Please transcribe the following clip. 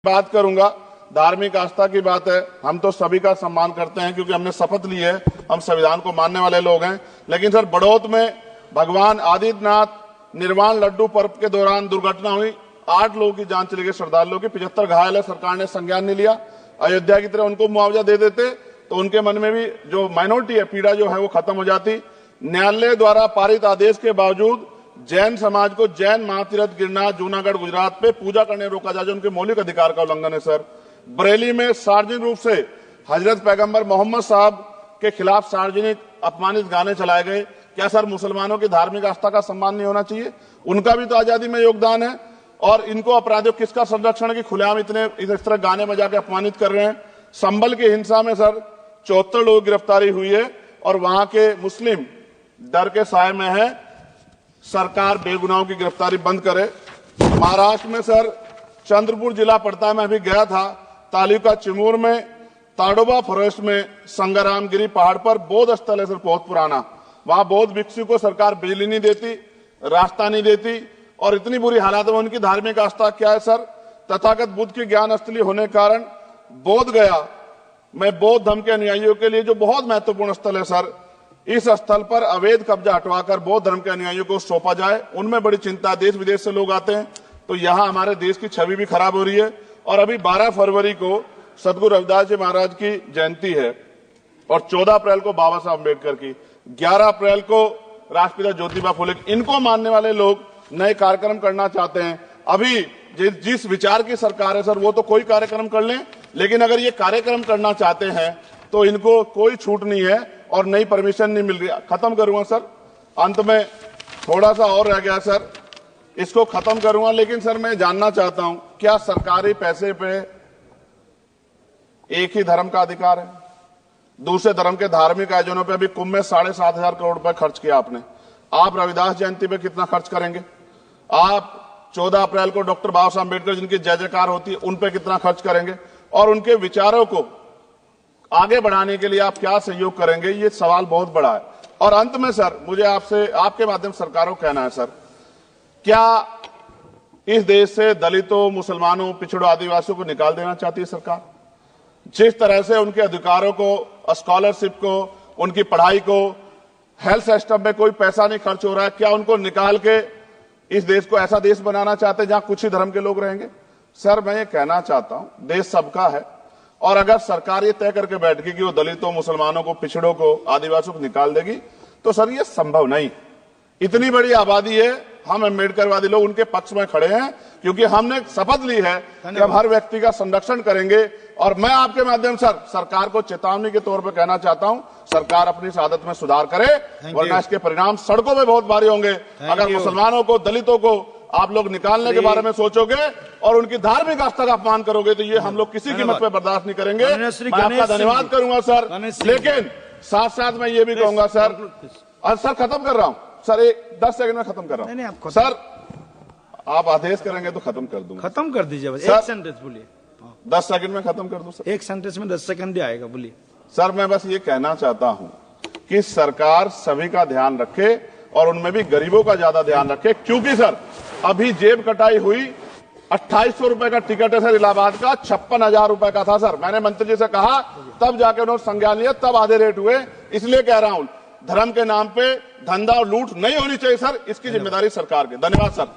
बात करूंगा, धार्मिक आस्था की बात है। हम तो सभी का सम्मान करते हैं क्योंकि हमने शपथ ली है, हम संविधान को मानने वाले लोग हैं। लेकिन सर, बड़ौत में भगवान आदित्यनाथ निर्वाण लड्डू पर्व के दौरान दुर्घटना हुई, 8 लोगों की जान चली गई, श्रद्धालुओं की 75 घायल है। सरकार ने संज्ञान नहीं लिया। अयोध्या की तरह उनको मुआवजा दे देते तो उनके मन में भी जो माइनॉरिटी है, पीड़ा जो है वो खत्म हो जाती। न्यायालय द्वारा पारित आदेश के बावजूद जैन समाज को जैन महातीर्थ गिरनार जूनागढ़ गुजरात पे पूजा करने रोका जाए, जो उनके मौलिक अधिकार का उल्लंघन है। सर, बरेली में सार्वजनिक रूप से हजरत पैगंबर मोहम्मद साहब के खिलाफ सार्वजनिक अपमानित गाने चलाए गए। क्या सर मुसलमानों की धार्मिक आस्था का सम्मान नहीं होना चाहिए? उनका भी तो आजादी में योगदान है। और इनको अपराधियों किसका संरक्षण की खुलेआम इस तरह गाने बजा के अपमानित कर रहे हैं। संभल की हिंसा में सर 74 लोगों की गिरफ्तारी हुई है और वहां के मुस्लिम डर के साए में है। सरकार बेगुनाहों की गिरफ्तारी बंद करे। महाराष्ट्र में सर चंद्रपुर जिला पड़ता है, मैं अभी गया था, तालुका चिमूर में ताडोबा फॉरेस्ट में संग्रामगिरी पहाड़ पर बौद्ध स्थल है सर, बहुत पुराना। वहां बौद्ध भिक्षु को सरकार बिजली नहीं देती, रास्ता नहीं देती और इतनी बुरी हालत में उनकी धार्मिक आस्था क्या है सर? तथागत बुद्ध की ज्ञान स्थली होने के कारण बोध गया में बौद्ध धर्म के अनुयायियों के लिए जो बहुत महत्वपूर्ण स्थल है सर, इस स्थल पर अवैध कब्जा हटवाकर बौद्ध धर्म के अनुयायियों को सौंपा जाए। उनमें बड़ी चिंता, देश विदेश से लोग आते हैं, तो यहाँ हमारे देश की छवि भी खराब हो रही है। और अभी 12 फरवरी को सदगुरु रविदास जी महाराज की जयंती है और 14 अप्रैल को बाबा साहब अम्बेडकर की, 11 अप्रैल को राष्ट्रपिता ज्योतिबा फुले। इनको मानने वाले लोग नए कार्यक्रम करना चाहते हैं। अभी जिस विचार की सरकार है सर, वो तो कोई कार्यक्रम कर लें, लेकिन अगर ये कार्यक्रम करना चाहते हैं तो इनको कोई छूट नहीं है और नई परमिशन नहीं मिल रही। खत्म करूंगा सर, अंत में थोड़ा सा और रह गया सर, इसको खत्म करूंगा। लेकिन सर मैं जानना चाहता हूं, क्या सरकारी पैसे पे एक ही धर्म का अधिकार है? दूसरे धर्म के धार्मिक आयोजनों पे अभी कुंभ में 7,500 करोड़ रुपए खर्च किया आपने। आप रविदास जयंती पे कितना खर्च करेंगे? आप 14 अप्रैल को डॉक्टर बाबा साहब अम्बेडकर जिनकी जय जयकार होती है, उन पे कितना खर्च करेंगे? और उनके विचारों को आगे बढ़ाने के लिए आप क्या सहयोग करेंगे? ये सवाल बहुत बड़ा है। और अंत में सर, मुझे आपसे आपके माध्यम से सरकारों को कहना है सर, क्या इस देश से दलितों, मुसलमानों, पिछड़ों, आदिवासियों को निकाल देना चाहती है सरकार? जिस तरह से उनके अधिकारों को, स्कॉलरशिप को, उनकी पढ़ाई को, हेल्थ सिस्टम में कोई पैसा नहीं खर्च हो रहा है, क्या उनको निकाल के इस देश को ऐसा देश बनाना चाहते हैं जहां कुछ ही धर्म के लोग रहेंगे? सर मैं ये कहना चाहता हूं, देश सबका है और अगर सरकार ये तय करके बैठ गई कि वो दलितों, मुसलमानों को, पिछड़ों को, आदिवासियों को निकाल देगी, तो सर ये संभव नहीं। इतनी बड़ी आबादी है, हम अम्बेडकरवादी लोग उनके पक्ष में खड़े हैं क्योंकि हमने शपथ ली है कि हम हर व्यक्ति का संरक्षण करेंगे। और मैं आपके माध्यम से सरकार को चेतावनी के तौर पर कहना चाहता हूं, सरकार अपनी इस आदत में सुधार करे, वरना इसके परिणाम सड़कों में बहुत भारी होंगे। अगर मुसलमानों को, दलितों को आप लोग निकालने के बारे में सोचोगे और उनकी धार्मिक आस्था का अपमान करोगे तो ये हम लोग किसी कीमत पे बर्दाश्त नहीं करेंगे। मैं आपका धन्यवाद करूंगा सर, लेकिन साथ साथ मैं ये भी कहूंगा सर, और सर खत्म कर रहा हूं सर, 10 सेकंड में खत्म कर रहा हूं सर, आप आदेश करेंगे तो खत्म कर दूंगा। खत्म कर दीजिए, एक सेंटेंस बोलिए। 10 सेकंड में खत्म कर दूं सर, एक सेंटेंस में 10 सेकंड ही आएगा, बोलिए सर। मैं बस ये कहना चाहता हूं कि सरकार सभी का ध्यान रखे और उनमें भी गरीबों का ज्यादा ध्यान रखे, क्योंकि सर अभी जेब कटाई हुई, 2800 रुपए का टिकट है सर इलाहाबाद का, 56,000 रुपए का था सर। मैंने मंत्री जी से कहा, तब जाके उन्होंने संज्ञान लिया, तब आधे रेट हुए। इसलिए कह रहा हूं, धर्म के नाम पे धंधा और लूट नहीं होनी चाहिए सर, इसकी जिम्मेदारी सरकार की। धन्यवाद सर।